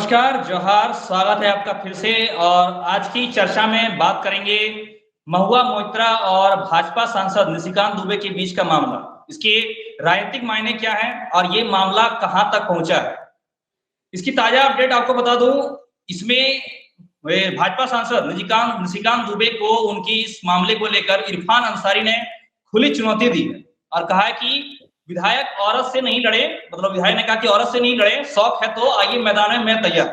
नमस्कार, जोहार, स्वागत है आपका फिर से। और आज की चर्चा में बात करेंगे महुआ मोइत्रा और भाजपा सांसद निशिकांत दुबे के बीच का मामला। इसके राजनीतिक मायने क्या हैं और ये मामला कहां तक पहुंचा है। इसकी ताजा अपडेट आपको बता दूं, इसमें भाजपा सांसद निशिकांत निशिकांत दुबे को उनकी इस मामले को लेकर इरफान अंसारी ने खुली चुनौती दी है और कहा है कि विधायक औरत से नहीं लड़े, मतलब विधायक ने कहा कि औरत से नहीं लड़े, शौक है तो आइए मैदान में, मैं तैयार।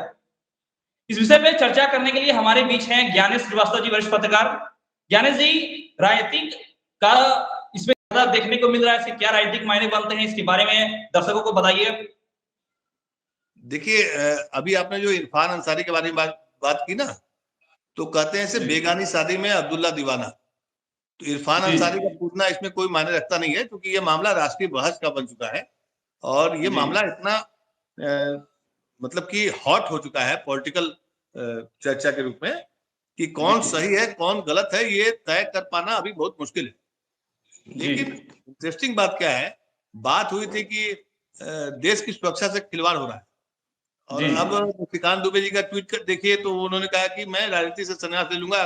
इस विषय पे चर्चा करने के लिए हमारे बीच हैं ज्ञानेश श्रीवास्तव जी, वरिष्ठ पत्रकार। ज्ञानेश जी, राजनीतिक का इसमें ज्यादा देखने को मिल रहा है, इसके क्या राजनीतिक मायने बनते हैं, इसके बारे में दर्शकों को बताइए। देखिए, अभी आपने जो इरफान अंसारी के बारे में बात की ना, तो कहते हैं इसे बेगानी शादी में अब्दुल्ला दीवाना। तो इरफान अंसारी का पूछना इसमें कोई मायने रखता नहीं है, क्योंकि ये मामला राष्ट्रीय बहस का बन चुका है और ये मामला इतना मतलब कि हॉट हो चुका है पॉलिटिकल चर्चा के रूप में कि कौन सही है कौन गलत है ये तय कर पाना अभी बहुत मुश्किल है। लेकिन इंटरेस्टिंग बात क्या है, बात हुई थी कि देश की सुरक्षा से खिलवाड़ हो रहा है और अब निशिकांत दुबे जी का ट्वीट देखिए तो उन्होंने कहा कि मैं राजनीति से संन्यास ले लूंगा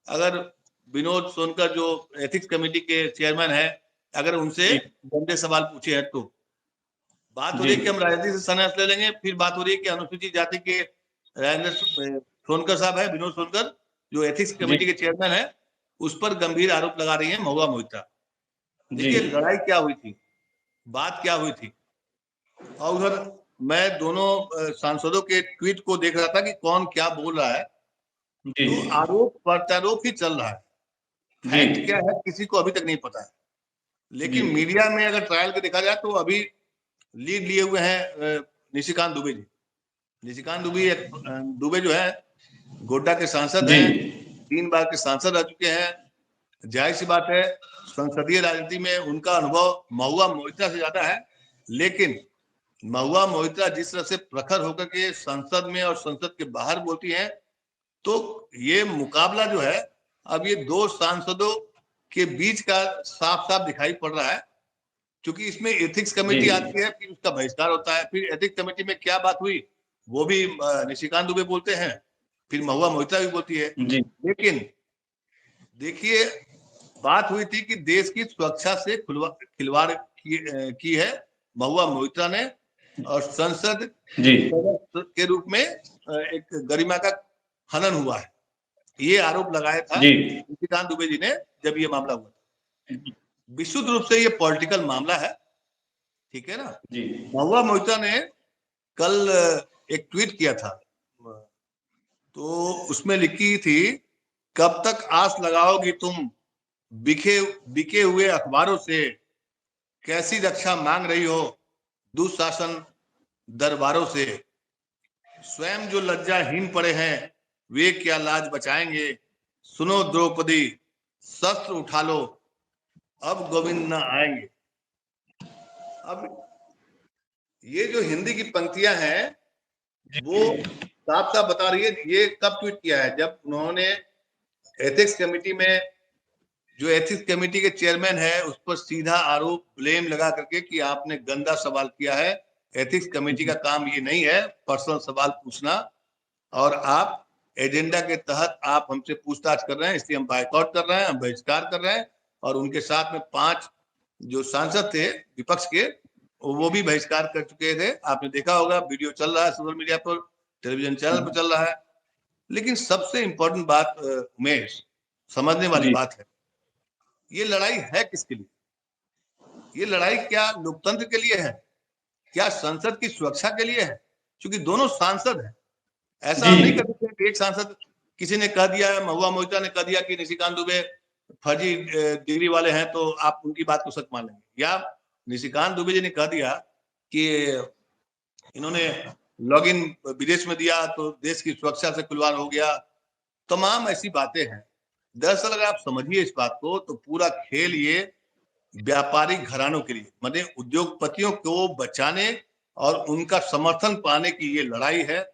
अगर विनोद सोनकर जो एथिक्स कमेटी के चेयरमैन है, अगर उनसे गंदे सवाल पूछे हैं तो। बात हो रही है कि हम राजनीति से संन्यास ले लेंगे, फिर बात हो रही है कि अनुसूचित जाति के राजेंद्र सोनकर साहब है, विनोद सोनकर जो एथिक्स कमेटी के चेयरमैन है, उस पर गंभीर आरोप लगा रही है महुआ मोइत्रा। देखिए लड़ाई क्या हुई थी, बात क्या हुई थी। और उधर मैं दोनों सांसदों के ट्वीट को देख रहा था कि कौन क्या बोल रहा है, तो आरोप प्रत्यारोप ही चल रहा है। फैक्ट क्या है किसी को अभी तक नहीं पता है, लेकिन मीडिया में अगर ट्रायल के देखा जाए तो अभी लीड लिए हुए हैं निशिकांत दुबे जी। निशिकांत दुबे जो है गोड्डा के सांसद हैं, 3 बार के सांसद रह चुके हैं। जाहिर सी बात है संसदीय राजनीति में उनका अनुभव महुआ मोइत्रा से ज्यादा है, लेकिन महुआ मोइत्रा जिस तरह से प्रखर होकर के संसद में और संसद के बाहर बोलती हैं, तो ये मुकाबला जो है अब ये 2 सांसदों के बीच का साफ साफ दिखाई पड़ रहा है। क्योंकि इसमें एथिक्स कमेटी आती है, फिर उसका बहिष्कार होता है, फिर एथिक्स कमेटी में क्या बात हुई वो भी निशिकांत दुबे बोलते हैं, फिर महुआ मोइत्रा भी बोलती है। लेकिन देखिए बात हुई थी कि देश की सुरक्षा से खिलवाड़ की है महुआ मोइत्रा ने, और संसद के रूप में एक गरिमा का हनन हुआ है, ये आरोप लगाया था निशिकांत दुबे जी ने जब ये मामला हुआ था। विशुद्ध रूप से ये पॉलिटिकल मामला है, ठीक है ना। महुआ मोइत्रा ने कल एक ट्वीट किया था, तो उसमें लिखी थी, कब तक आस लगाओगी तुम बिके हुए अखबारों से, कैसी रक्षा मांग रही हो दुशासन दरबारों से, स्वयं जो लज्जाहीन पड़े हैं वे क्या लाज बचाएंगे, सुनो द्रौपदी शस्त्र उठा लो अब गोविंद न आएंगे। अब ये जो हिंदी की पंक्तियां हैं वो साफ साफ बता रही है ये कब ट्वीट किया है, जब उन्होंने एथिक्स कमेटी में जो एथिक्स कमेटी के चेयरमैन है उस पर सीधा आरोप ब्लेम लगा करके कि आपने गंदा सवाल किया है, एथिक्स कमेटी का काम ये नहीं है पर्सनल सवाल पूछना, और आप एजेंडा के तहत आप हमसे पूछताछ कर रहे हैं, इसलिए हम बायकॉट कर रहे हैं, हम बहिष्कार कर रहे हैं। और उनके साथ में 5 जो सांसद थे विपक्ष के वो भी बहिष्कार कर चुके थे। आपने देखा होगा, वीडियो चल रहा है सोशल मीडिया पर, टेलीविजन चैनल पर चल रहा है। लेकिन सबसे इंपॉर्टेंट बात उमेश, समझने वाली बात है, ये लड़ाई है किसके लिए? ये लड़ाई क्या लोकतंत्र के लिए है, क्या संसद की सुरक्षा के लिए है? क्योंकि दोनों सांसद हैं, ऐसा हम नहीं कर सकते एक सांसद, किसी ने कह दिया है, महुआ मोइत्रा ने कह दिया कि निशिकांत दुबे फर्जी डिग्री वाले हैं तो आप उनकी बात को सच मान लेंगे, या निशिकांत दुबे जी ने कह दिया कि इन्होंने लॉगिन विदेश में दिया तो देश की सुरक्षा से खिलवाड़ हो गया। तमाम ऐसी बातें हैं। दरअसल अगर आप समझिए इस बात को, तो पूरा खेल ये व्यापारिक घरानों के लिए, मतलब उद्योगपतियों को बचाने और उनका समर्थन पाने की ये लड़ाई है।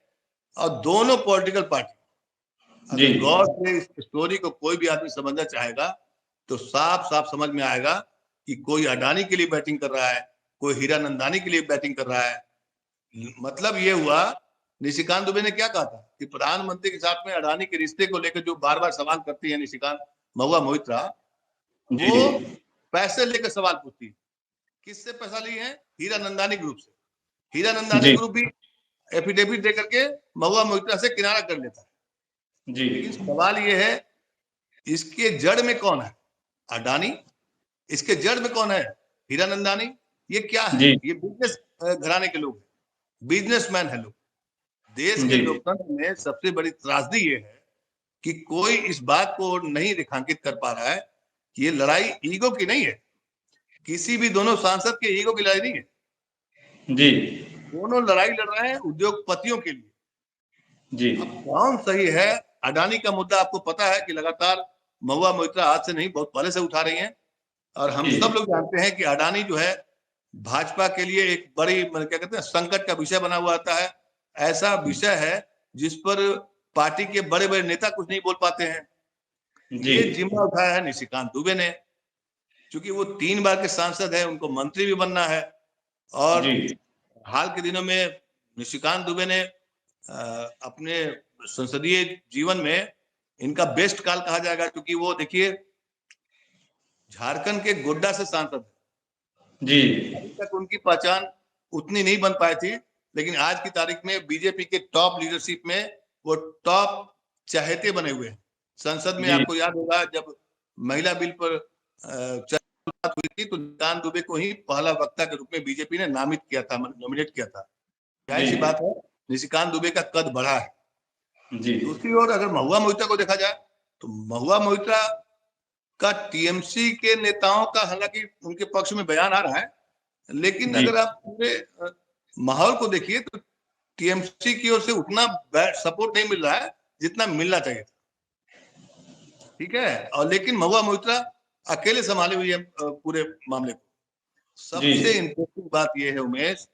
और दोनों पॉलिटिकल पार्टी, अगर गौर से इस स्टोरी को कोई भी आदमी समझना चाहेगा तो साफ साफ समझ में आएगा कि कोई अडानी के लिए बैटिंग कर रहा है, कोई हीरानंदानी के लिए बैटिंग कर रहा है। मतलब ये हुआ निशिकांत दुबे ने क्या कहा था कि प्रधानमंत्री के साथ में अडानी के रिश्ते को लेकर जो बार बार सवाल करती है निशिकांत महुआ मोइत्रा, जी वो पैसे लेकर सवाल पूछती है। किससे पैसा ली है? हीरा नंदानी ग्रुप से। हीरा नंदानी जी ग्रुप भी एफिडेविट दे करके महुआ मोइत्रा से किनारा कर लेता है। जी लेकिन सवाल ये है, इसके जड़ में कौन है? अडानी। इसके जड़ में कौन है? हीरा नंदानी। ये क्या है? जी ये बिजनेस घराने के लोग हैं, बिजनेसमैन है लोग। देश के जी लोकतंत्र में सबसे बड़ी त्रासदी ये है कि कोई इस बात को नहीं रेखांकित कर पा रहा है कि ये लड़ाई ईगो की नहीं है, किसी भी दोनों सांसद के ईगो की लड़ाई नहीं है। जी दोनों लड़ाई लड़ रहे हैं उद्योगपतियों के लिए। जी अब कौन सही है? अडानी का मुद्दा आपको पता है कि लगातार महुआ मोइत्रा आज से नहीं बहुत पहले से उठा रही हैं, और हम जी सब लोग जानते हैं कि अडानी जो है भाजपा के लिए एक बड़ी क्या कहते हैं संकट का विषय बना हुआ आता है। ऐसा विषय है जिस पर पार्टी के बड़े बड़े नेता कुछ नहीं बोल पाते हैं। जी ये जिम्मा उठाया है निशिकांत दुबे ने, क्योंकि वो 3 बार के सांसद है, उनको मंत्री भी बनना है। और जी हाल के दिनों में निशिकांत दुबे ने अपने संसदीय जीवन में इनका बेस्ट काल कहा जाएगा, क्योंकि वो देखिए झारखंड के गोड्डा से सांसद है। जी अभी तक उनकी पहचान उतनी नहीं बन पाई थी, लेकिन आज की तारीख में बीजेपी के टॉप लीडरशिप में वो टॉप चहेते बने हुए हैं। संसद में जी आपको याद होगा जब महिला बिल पर बात हुई थी तो निशिकांत दुबे को ही पहला वक्ता के रूप में बीजेपी ने नामित किया था, नॉमिनेट किया था। जाहिर सी जी बात है निशिकांत दुबे का कद बढ़ा है। जी दूसरी ओर अगर महुआ मोइत्रा को देखा जाए तो महुआ मोइत्रा का टीएमसी के नेताओं का हालांकि उनके पक्ष में बयान आ रहा है, लेकिन जी अगर आप पूरे माहौल को देखिए तो टीएमसी की ओर से उतना सपोर्ट नहीं मिल रहा है जितना मिलना चाहिए था। ठीक है, और लेकिन महुआ मोइत्रा अकेले संभाले हुई है पूरे मामले को। जी सबसे इंटरेस्टिंग बात यह है उमेश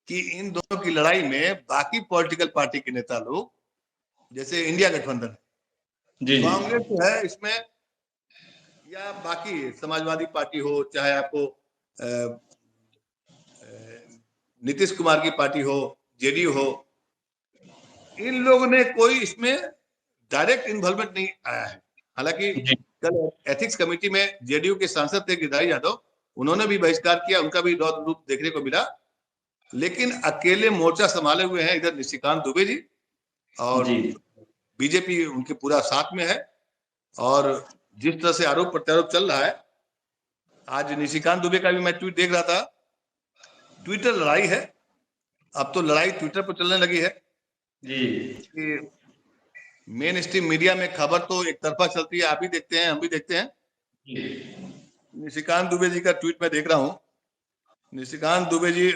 कि इन दोनों की लड़ाई में बाकी पॉलिटिकल पार्टी के नेता लोग, जैसे इंडिया गठबंधन, जी कांग्रेस जो है इसमें, या बाकी समाजवादी पार्टी हो, चाहे आपको नीतीश कुमार की पार्टी हो, जेडीयू हो, इन लोगों ने कोई इसमें डायरेक्ट इन्वॉल्वमेंट नहीं आया है। हालांकि जी कल एथिक्स कमेटी में जेडीयू के सांसद थे गिरिधारी यादव, उन्होंने भी बहिष्कार किया, उनका भी रौद्र रूप देखने को मिला। लेकिन अकेले मोर्चा संभाले हुए हैं इधर निशिकांत दुबे जी, और जी बीजेपी उनके पूरा साथ में है। और जिस तरह से आरोप प्रत्यारोप चल रहा है, आज निशिकांत दुबे का भी मैं ट्वीट देख रहा था। ट्विटर लड़ाई है, अब तो लड़ाई ट्विटर पर चलने लगी है जी कि मेन स्ट्रीम मीडिया में खबर तो एक तरफा चलती है, आप भी देखते हैं, हम भी देखते हैं। निशिकांत दुबे जी का ट्वीट मैं देख रहा हूं। निशिकांत दुबे जी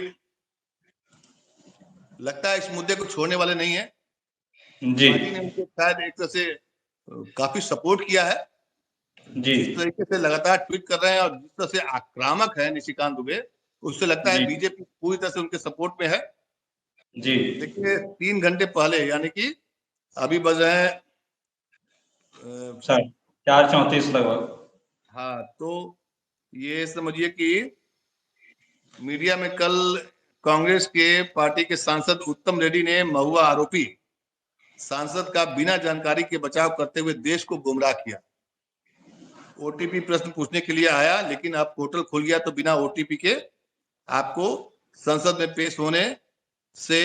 लगता है इस मुद्दे को छोड़ने वाले नहीं है। जी पार्टी ने उनको शायद एक तरह से काफी सपोर्ट किया है। जी जिस तरीके से लगातार ट्वीट कर रहे हैं और जिस तरह से आक्रामक है निशिकांत दुबे, उससे लगता है जी बीजेपी पूरी तरह से उनके सपोर्ट में है। जी देखिए 3 घंटे पहले, यानी कि अभी बज रहे हैं सर 4:34 लगभग। हाँ, तो ये समझिए कि मीडिया में कल कांग्रेस के पार्टी के सांसद उत्तम रेड्डी ने महुआ आरोपी सांसद का बिना जानकारी के बचाव करते हुए देश को गुमराह किया। ओटीपी प्रश्न पूछने के लिए आया, लेकिन अब पोर्टल खुल गया तो बिना ओटीपी के आपको संसद में पेश होने से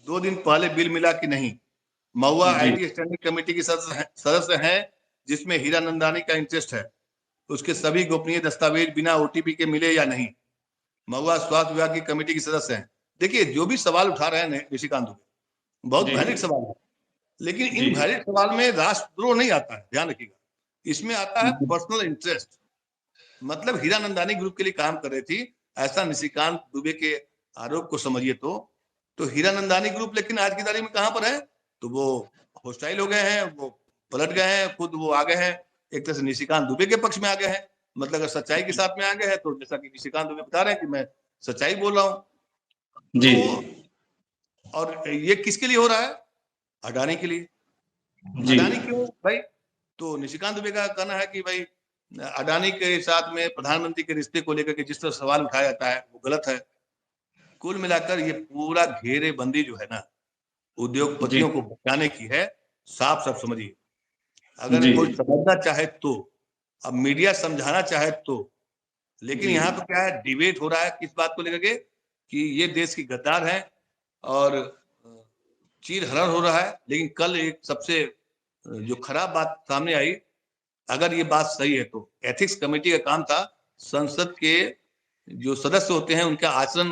2 दिन पहले बिल मिला कि नहीं। महुआ जी आईटी स्टैंडिंग कमेटी की सदस्य हैं जिसमें हीरा नंदानी का इंटरेस्ट है। उसके सभी गोपनीय दस्तावेज बिना ओटीपी के मिले या नहीं। महुआ स्वास्थ्य विभाग की कमेटी की सदस्य हैं। देखिए जो भी सवाल उठा रहे हैं निशिकांत दुबे, बहुत जी वैलिड सवाल है, लेकिन जी इन वैलिड सवाल में राष्ट्रद्रोह नहीं आता है, ध्यान रखिएगा। इसमें आता है पर्सनल इंटरेस्ट, मतलब हीरा नंदानी ग्रुप के लिए काम कर रही थी, ऐसा निशिकांत दुबे के आरोप को समझिए तो हीरा नंदानी ग्रुप लेकिन आज की तारीख में कहां पर है? तो वो होस्टाइल हो गए हैं, वो पलट गए हैं, खुद वो आ गए हैं, एक तरह से निशिकांत दुबे के पक्ष में आ गए हैं। मतलब अगर सच्चाई के साथ में आ गए हैं तो जैसा कि निशिकांत दुबे बता रहे हैं कि मैं सच्चाई बोल रहा हूं, जी तो और ये किसके लिए हो रहा है? अडानी के लिए। जी अडानी क्यों भाई? तो निशिकांत दुबे का कहना है कि भाई अडानी के साथ में प्रधानमंत्री के रिश्ते को लेकर के जिस तरह सवाल उठाया जाता है वो गलत है। कुल मिलाकर ये पूरा घेरेबंदी जो है ना, जी उद्योगपतियों को बचाने की है। साफ साफ समझिए, अगर जी कोई समझना चाहे तो, अब मीडिया समझाना चाहे तो, लेकिन जी यहाँ तो क्या है, डिबेट हो रहा है किस बात को लेकर के, कि ये देश की गद्दार है और चीरहरण हो रहा है। लेकिन कल एक सबसे जो खराब बात सामने आई, अगर ये बात सही है तो एथिक्स कमेटी का काम था संसद के जो सदस्य होते हैं उनका आचरण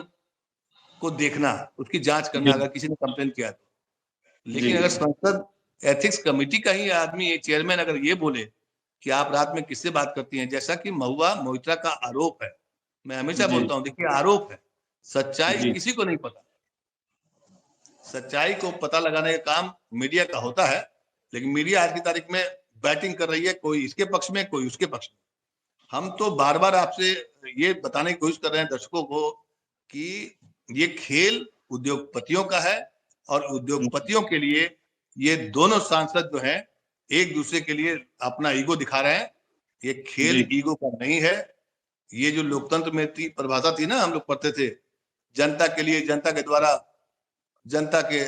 को देखना, उसकी जांच करना, जी अगर किसी ने कंप्लेन किया तो। जी लेकिन अगर संसद एथिक्स कमेटी का ही आदमी, एक चेयरमैन अगर ये बोले कि आप रात में किससे बात करती हैं, जैसा कि महुआ मोइत्रा का आरोप है, मैं हमेशा जी बोलता हूं, देखिए आरोप है, सच्चाई जी किसी को नहीं पता। सच्चाई को पता लगाने का काम मीडिया का होता है, लेकिन मीडिया आज की तारीख में बैटिंग कर रही है, कोई इसके पक्ष में कोई उसके पक्ष में। हम तो बार बार आपसे ये बताने की कोशिश कर रहे हैं दर्शकों को कि ये खेल उद्योगपतियों का है, और उद्योगपतियों के लिए ये दोनों सांसद जो हैं एक दूसरे के लिए अपना ईगो दिखा रहे हैं। ये जी खेल ईगो का नहीं है। ये जो लोकतंत्र में थी परिभाषा थी ना, हम लोग पढ़ते थे, जनता के लिए, जनता के द्वारा, जनता के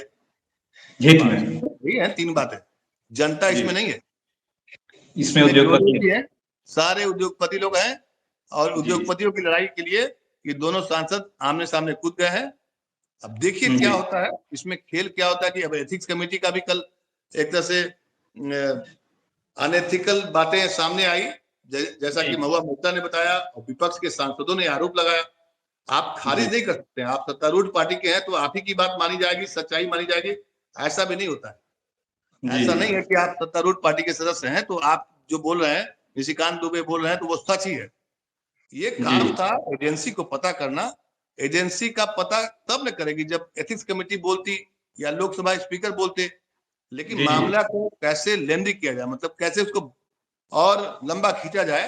हित पास, में। यही है तीन बातें। जनता जी इसमें नहीं है, इसमें इसमें जो उद्योगपति लोग भी हैं सारे उद्योगपति लोग हैं, और है। जी उद्योगपतियों की लड़ाई के लिए ये दोनों सांसद आमने सामने कूद गए हैं। अब देखिए क्या जी होता है इसमें, खेल क्या होता है कि अब एथिक्स कमेटी का भी कल एक तरह से अनएथिकल बातें सामने आई, जैसा जी कि महुआ मोइत्रा ने बताया और विपक्ष के सांसदों ने आरोप लगाया। आप जी खारिज नहीं कर सकते हैं, आप सत्तारूढ़ पार्टी के हैं तो आप ही की बात मानी जाएगी, सच्चाई मानी जाएगी, ऐसा भी नहीं होता है। जी ऐसा नहीं है कि आप सत्तारूढ़ पार्टी के सदस्य हैं तो आप जो बोल रहे हैं, निशिकांत दुबे बोल रहे हैं, तो वो सच ही है। ये जी काम था एजेंसी को पता करना। एजेंसी का पता तब न करेगी जब एथिक्स कमेटी बोलती या लोकसभा स्पीकर बोलते। लेकिन जी मामला को कैसे लेंदी किया जाए, मतलब कैसे उसको और लंबा खींचा जाए,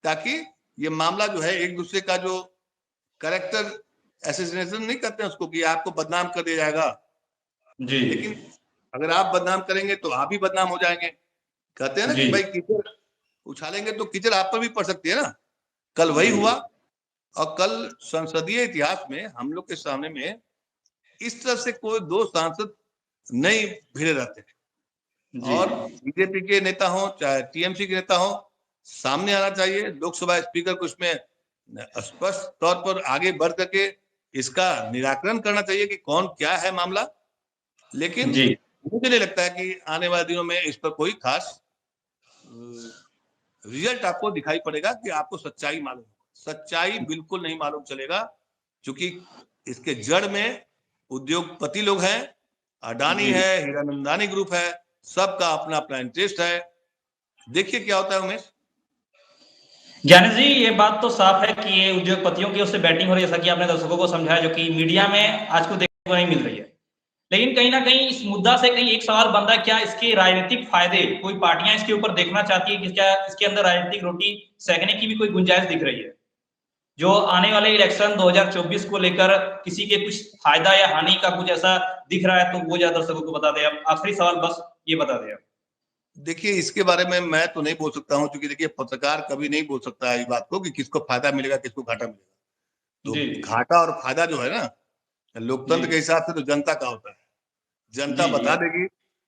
ताकि ये मामला जो है एक दूसरे का जो कैरेक्टर एसेसिनेशन नहीं करते हैं उसको, कि आपको बदनाम कर दिया जाएगा, जी लेकिन अगर आप बदनाम करेंगे तो आप ही बदनाम हो जाएंगे। कहते हैं ना कि जी भाई कीचड़ उछालेंगे तो कीचड़ आप पर भी पड़ सकती है ना। कल वही जी हुआ, और कल संसदीय इतिहास में हम लोग के सामने में इस तरह से कोई दो सांसद नहीं भिड़े रहते हैं। जी और बीजेपी के नेता हो चाहे टीएमसी के नेता हो, सामने आना चाहिए। लोकसभा स्पीकर को इसमें स्पष्ट तौर पर आगे बढ़ करके इसका निराकरण करना चाहिए कि कौन क्या है मामला। लेकिन जी मुझे नहीं लगता है कि आने वाले दिनों में इस पर कोई खास रिजल्ट आपको दिखाई पड़ेगा कि आपको सच्चाई मालूम। सच्चाई बिल्कुल नहीं मालूम चलेगा, क्योंकि इसके जड़ में उद्योगपति लोग हैं, अडानी जी है, हीरानंदानी ग्रुप है, सबका अपना अपना इंटरेस्ट है। देखिए क्या होता है उमेश। ज्ञानेश जी, ये बात तो साफ है कि ये उद्योगपतियों की उससे बैटिंग हो रही है, जैसा कि आपने दर्शकों को समझाया, जो कि मीडिया में आज को देखने को नहीं मिल रही है। लेकिन कहीं ना कहीं इस मुद्दा से कहीं एक सवाल बनता है, क्या इसके राजनीतिक फायदे कोई पार्टियां इसके ऊपर देखना चाहती है कि क्या इसके अंदर राजनीतिक रोटी सेकने की भी कोई गुंजाइश दिख रही है, जो आने वाले इलेक्शन 2024 को लेकर किसी के कुछ फायदा या हानि का कुछ ऐसा दिख रहा है, तो वो ज्यादा दर्शकों को बता दें। अब आखिरी सवाल बस ये बता दें आप। देखिए इसके बारे में मैं तो नहीं बोल सकता हूँ, क्योंकि देखिए पत्रकार कभी नहीं बोल सकता है इस बात को कि किसको फायदा मिलेगा किसको घाटा मिलेगा। तो जी घाटा और फायदा जो है ना, जी लोकतंत्र के हिसाब से तो जनता का होता है। जनता जी जी बता देगी,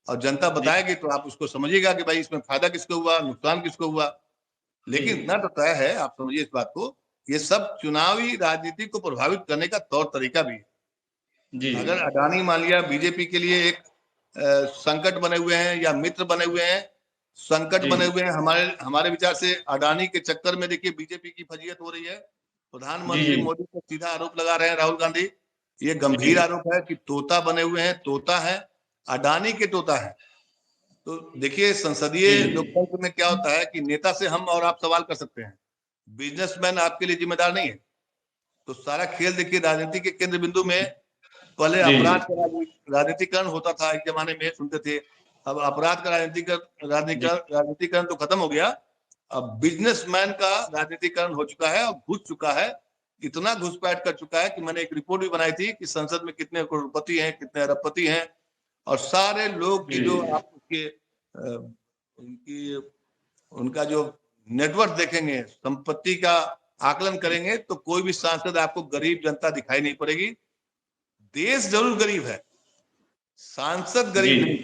और जनता जी बताएगी तो आप उसको समझिएगा कि भाई इसमें फायदा किसको हुआ, नुकसान किसको हुआ। जी लेकिन इतना तो तय है, आप समझिए इस बात को, ये सब चुनावी राजनीति को प्रभावित करने का तौर तरीका भी है। जी अगर अडानी मान लिया बीजेपी के लिए एक संकट बने हुए हैं या मित्र बने हुए हैं, संकट जी बने हुए हैं, हमारे हमारे विचार से अडानी के चक्कर में देखिए बीजेपी की फजीयत हो रही है। जी प्रधानमंत्री जी मोदी पर सीधा आरोप लगा रहे हैं राहुल गांधी। ये गंभीर जी आरोप है कि तोता बने हुए हैं, तोता है, अडानी के तोता है। तो देखिए संसदीय जी लोकतंत्र में क्या होता है कि नेता से हम और आप सवाल कर सकते हैं, बिजनेसमैन आपके लिए जिम्मेदार नहीं है। तो सारा खेल देखिए राजनीति के केंद्र बिंदु में, पहले जी अपराध का राजनीतिकरण होता था, एक जमाने में सुनते थे। अब अपराध का जी राजनीतिकरण तो खत्म हो गया। अब बिजनेसमैन का राजनीतिकरण हो चुका है और घुस चुका है। इतना घुसपैठ कर चुका है कि मैंने एक रिपोर्ट भी बनाई थी कि संसद में कितने करोड़पति हैं, कितने अरबपति हैं, और सारे लोग की जो जी आप उसके उनकी उनका जो नेटवर्थ देखेंगे, संपत्ति का आकलन करेंगे, तो कोई भी सांसद आपको गरीब जनता दिखाई नहीं पड़ेगी। देश जरूर गरीब है, सांसद गरीब नहीं,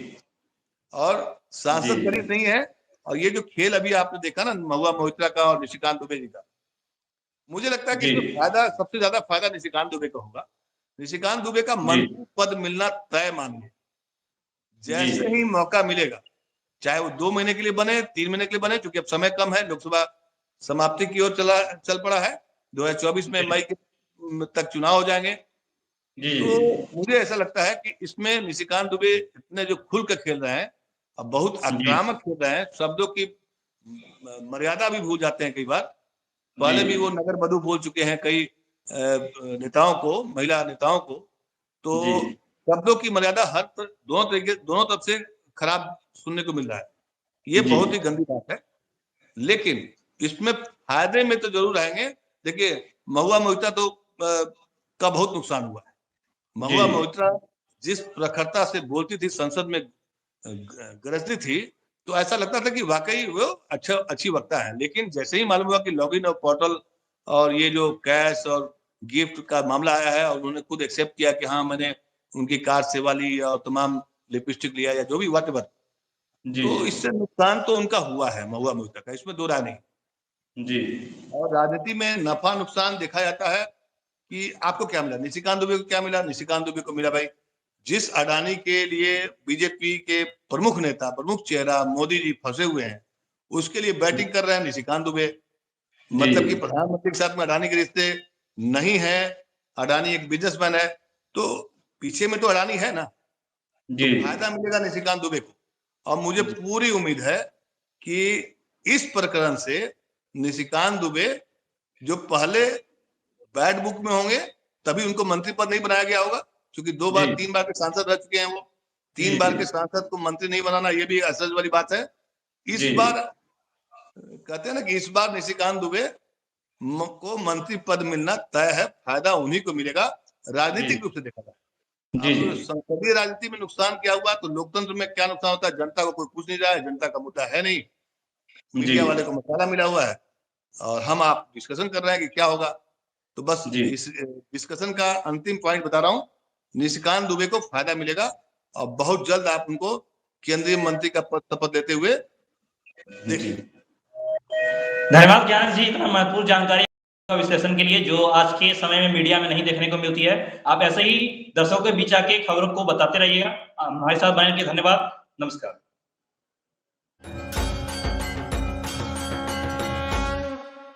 और सांसद गरीब नहीं है। और ये जो खेल अभी आपने देखा ना महुआ मोइत्रा का और निशिकांत दुबे जी का, मुझे लगता है कि इसमें फायदा, सबसे ज्यादा फायदा निशिकांत दुबे का होगा। निशिकांत दुबे का मंत्री पद मिलना तय मानिए, जैसे ही मौका मिलेगा, चाहे वो 2 महीने के लिए बने, 3 महीने के लिए बने, क्योंकि अब समय कम है, लोकसभा समाप्ति की ओर चल पड़ा है, 2024 में मई तक चुनाव हो जाएंगे। तो मुझे ऐसा लगता है कि इसमें निशिकांत दुबे इतने जो खुल कर खेल रहे हैं, अब बहुत आक्रामक खेल रहे हैं, शब्दों की मर्यादा भी भूल जाते हैं कई बार। पहले भी वो नगर बधू बोल चुके हैं कई नेताओं को, महिला नेताओं को। तो शब्दों की मर्यादा हर दोनों तरफ से खराब सुनने को मिल रहा है, ये बहुत ही गंदी बात है। लेकिन इसमें फायदे में तो जरूर आएंगे। देखिए महुआ मोइत्रा तो का बहुत नुकसान हुआ है। महुआ मोइत्रा जिस प्रखरता से बोलती थी, संसद में गरजती थी, तो ऐसा लगता था कि वाकई वो अच्छी वक्ता है। लेकिन जैसे ही मालूम हुआ कि लॉगिन और पोर्टल और ये जो कैश और गिफ्ट का मामला आया है, और उन्होंने खुद एक्सेप्ट किया कि हाँ मैंने उनकी कार सेवा ली और तमाम लिपस्टिक लिया या जो भी व्हाटएवर, तो इससे नुकसान तो उनका हुआ है महुआ मोइत्रा का, इसमें दो राय नहीं। और राजनीति में नफा नुकसान देखा जाता है कि आपको क्या मिला, निशिकांत दुबे को क्या मिला। निशिकांत दुबे को मिला भाई, जिस अडानी के लिए बीजेपी के प्रमुख नेता, प्रमुख चेहरा मोदी जी फंसे हुए हैं, उसके लिए बैटिंग कर रहे हैं निशिकांत दुबे। मतलब कि प्रधानमंत्री के साथ में अडानी के रिश्ते नहीं है, अडानी एक बिजनेसमैन है, तो पीछे में तो अडानी है ना, तो फायदा मिलेगा निशिकांत दुबे को। और मुझे पूरी उम्मीद है कि इस प्रकरण से निशिकांत दुबे, जो पहले बैड बुक में होंगे, तभी उनको मंत्री पद नहीं बनाया गया होगा, क्योंकि 3 बार के सांसद रह चुके हैं वो। 3 बार के सांसद को मंत्री नहीं बनाना, ये भी असज वाली बात है। इस बार कहते हैं ना कि इस बार निशिकांत दुबे को मंत्री पद मिलना तय है, फायदा उन्हीं को मिलेगा राजनीतिक रूप से देखा जाए। अब संसदीय राजनीति में नुकसान क्या हुआ, तो लोकतंत्र में क्या नुकसान होता है, जनता को कोई पूछ नहीं रहा है, जनता का मुद्दा है नहीं, मीडिया वाले को मसाला मिला हुआ है, और हम आप डिस्कशन कर रहे हैं कि क्या होगा। तो बस इस डिस्कशन का अंतिम पॉइंट बता रहा हूँ, निशिकांत दुबे को फायदा मिलेगा, और बहुत जल्द आप उनको केंद्रीय मंत्री का पद शपथ लेते हुए देखिए। धन्यवाद ज्ञान जी, इतना महत्वपूर्ण जानकारी का विश्लेषण के लिए, जो आज के समय में मीडिया में नहीं देखने को मिलती है। आप ऐसे ही दर्शकों के बीच आके खबरों को बताते रहिएगा। हमारे साथ बनने के लिए धन्यवाद। नमस्कार।